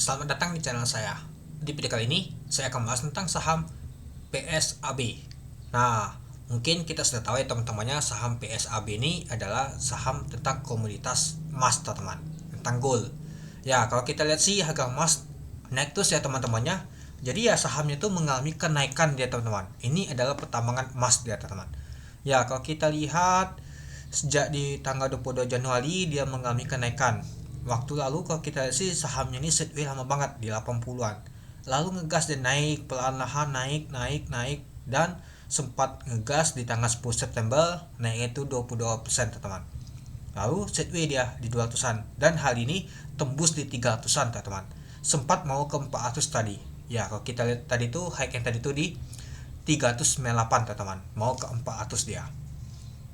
Selamat datang di channel saya. Di video kali ini, saya akan membahas tentang saham PSAB. Nah, mungkin kita sudah tahu ya teman-temannya, saham PSAB ini adalah saham tentang komoditas emas, teman-teman. Tentang gold. Ya, kalau kita lihat sih harga emas naik terus ya teman-temannya. Jadi ya sahamnya itu mengalami kenaikan dia teman-teman. Ini adalah pertambangan emas dia teman-teman. Ya, kalau kita lihat sejak di tanggal 22 Januari dia mengalami kenaikan. Waktu lalu kalau kita lihat sih sahamnya ini sideways lama banget di 80-an. Lalu ngegas dan naik perlahan-lahan, naik dan sempat ngegas di tanggal 10 September naik itu 22% teman-teman. Lalu sideways dia di 200-an dan hal ini tembus di 300-an teman-teman. Sempat mau ke 400 tadi. Ya, kalau kita lihat tadi tuh high yang tadi tuh di 398 teman-teman. Mau ke 400 dia.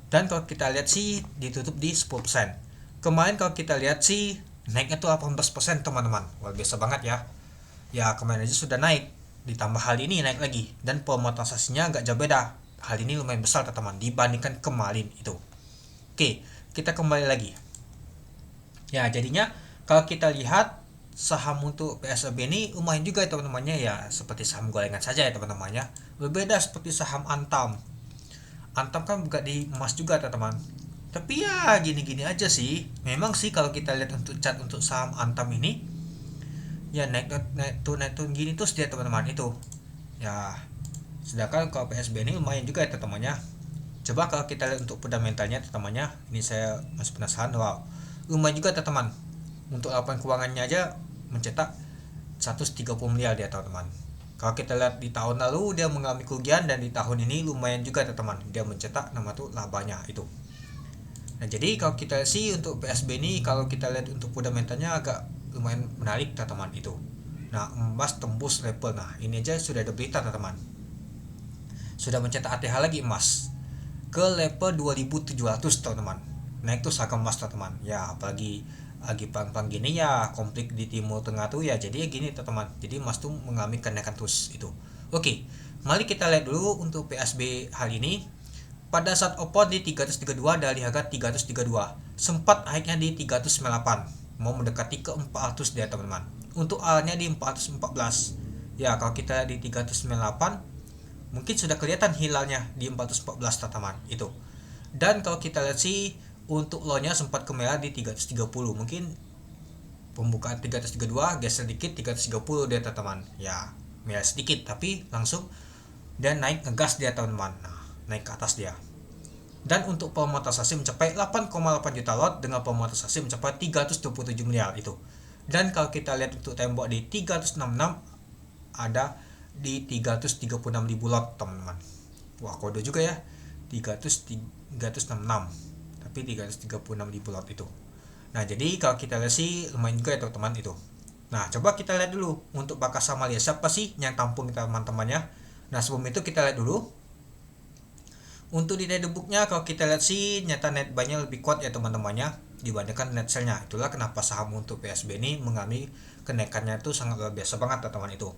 Dan kalau kita lihat sih ditutup di 10%. Kemarin kalau kita lihat sih naiknya tuh 18% teman-teman. Wah, biasa banget ya. Ya, kemarin aja sudah naik. Ditambah hal ini naik lagi. Dan pemotorisasinya agak jauh beda. Hal ini lumayan besar teman-teman dibandingkan kemarin itu. Oke, kita kembali lagi. Ya, jadinya kalau kita lihat saham untuk PSAB ini lumayan juga ya teman-temannya, ya seperti saham gorengan saja ya teman-temannya. Berbeda seperti saham Antam. Antam kan buka di emas juga teman-teman. Tapi ya gini-gini aja sih. Memang sih kalau kita lihat untuk chart untuk saham Antam ini, ya naik turun gini terus dia teman-teman itu. Ya, sedangkan kalau PSB ini lumayan juga ya teman-temannya. Coba kalau kita lihat untuk fundamentalnya teman-temannya, ini saya masih penasaran. Wow, lumayan juga teman-teman. Untuk laporan keuangannya aja mencetak 130 miliar dia teman-teman. Kalau kita lihat di tahun lalu dia mengalami kerugian dan di tahun ini lumayan juga teman-teman. Dia mencetak nama tuh labanya itu. Nah, jadi kalau kita sih untuk PSB ini kalau kita lihat untuk fundamentalnya agak lumayan menarik teman-teman itu. Nah, emas tembus level. Nah, ini aja sudah ada berita teman-teman. Sudah mencetak ATH lagi emas ke level 2700 teman-teman. Naik tuh harga emas teman-teman. Ya, apalagi lagi perang gini ya, konflik di Timur Tengah tuh ya, jadi gini teman-teman. Jadi emas tuh mengalami kenaikan terus itu. Oke, mari kita lihat dulu untuk PSB hal ini. Pada saat open di 332 dari harga 332, sempat naiknya di 398, mau mendekati ke 400 dia teman-teman. Untuk awalnya di 414. Ya, kalau kita di 398 mungkin sudah kelihatan hilalnya di 414 teman-teman itu. Dan kalau kita lihat sih untuk low-nya sempat ke merah di 330. Mungkin pembukaan 332 geser dikit 330 dia teman-teman. Ya, merah sedikit tapi langsung dan naik ngegas dia teman-teman. Nah, naik ke atas dia. Dan untuk pemotorisasi mencapai 8,8 juta lot dengan pemotorisasi mencapai 327 miliar itu. Dan kalau kita lihat untuk tembok di 366 ada di 336 ribu lot teman-teman. Wah, kode juga ya. 366 tapi 336 ribu lot itu. Nah, jadi kalau kita lihat sih lumayan juga ya teman-teman itu. Nah, coba kita lihat dulu untuk Bakasa Malia siapa sih yang tampung teman-temannya. Nah, sebelum itu kita lihat dulu untuk di netbooknya. Kalau kita lihat sih nyata net buy-nya lebih kuat ya teman-temannya dibandingkan net sell-nya. Itulah kenapa saham untuk PSB ini mengalami kenaikannya itu sangat luar biasa banget teman-teman itu.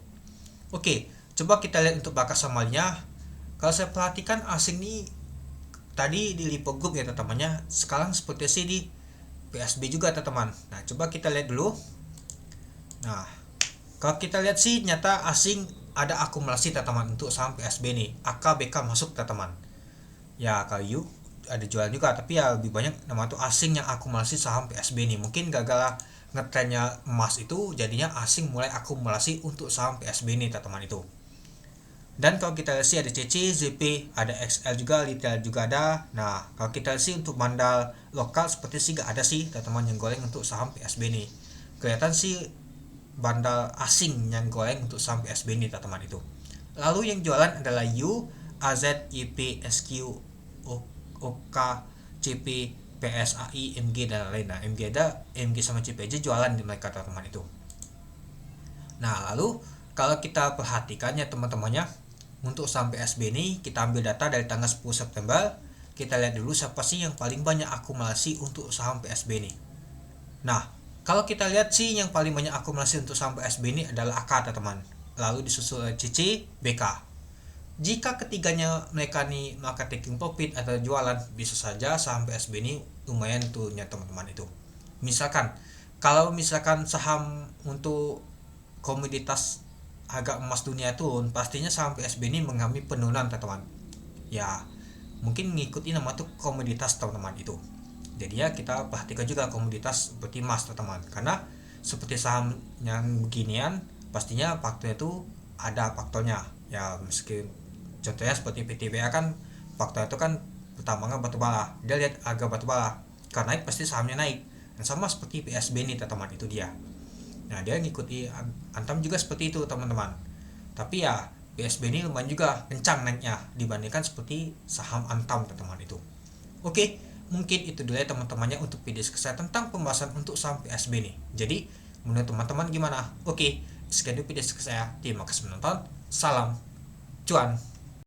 Oke, coba kita lihat untuk Bakasa Malia. Kalau saya perhatikan asing ini tadi di Lipo Group ya teman-temannya, sekarang seperti sih di PSB juga teman-teman. Nah, coba kita lihat dulu. Nah, kalau kita lihat sih nyata asing ada akumulasi teman-teman untuk saham PSB ini. AKBK masuk teman-teman. Ya, kayu ada jual juga, tapi ya lebih banyak nama itu asing yang akumulasi saham PSB ini. Mungkin gagal ngetrennya emas itu, jadinya asing mulai akumulasi untuk saham PSB ini teman-teman itu. Dan kalau kita lihat sih ada CC, ZP, ada XL juga, retail juga ada. Nah, kalau kita lihat sih untuk mandal lokal seperti sih gak ada sih teman-teman yang goreng untuk saham PSB ini. Kelihatan sih bandal asing yang goreng untuk saham PSB ini teman-teman itu. Lalu yang jualan adalah U, AZ, IP, SQ, OK, CP, PSAI, MG dan lain-lain. Nah, MG ada, MG sama CP aja jualan di mereka teman-teman itu. Nah, lalu kalau kita perhatikan ya teman-temannya, untuk saham PSB ini kita ambil data dari tanggal 10 September. Kita lihat dulu siapa sih yang paling banyak akumulasi untuk saham PSB ini. Nah, kalau kita lihat sih yang paling banyak akumulasi untuk saham PSB ini adalah AK teman-teman. Lalu disusul oleh CC, BK. Jika ketiganya mereka nih melakukan taking profit atau jualan, bisa saja saham PSB ini lumayan turunnya teman-teman itu. Misalkan kalau misalkan saham untuk komoditas harga emas dunia turun, pastinya saham PSB ini mengalami penurunan teman-teman. Ya, mungkin ngikutin nama tuh komoditas teman-teman itu. Jadi ya kita perhatikan juga komoditas seperti emas teman-teman, karena seperti saham yang beginian pastinya faktornya itu ada faktornya. Ya meski contohnya seperti PTBA kan faktor itu kan pertambangan batu bara, dia lihat harga batu bara karena naik pasti sahamnya naik. Dan sama seperti PSB ini teman-teman, itu dia. Nah dia ngikuti Antam juga seperti itu teman-teman. Tapi ya PSB ini lumayan juga kencang naiknya dibandingkan seperti saham Antam teman-teman itu. Oke, mungkin itu dulu ya teman-temannya untuk video saya tentang pembahasan untuk saham PSB ini. Jadi menurut teman-teman gimana? Oke, sekian dulu video saya. Terima kasih menonton. Salam cuan.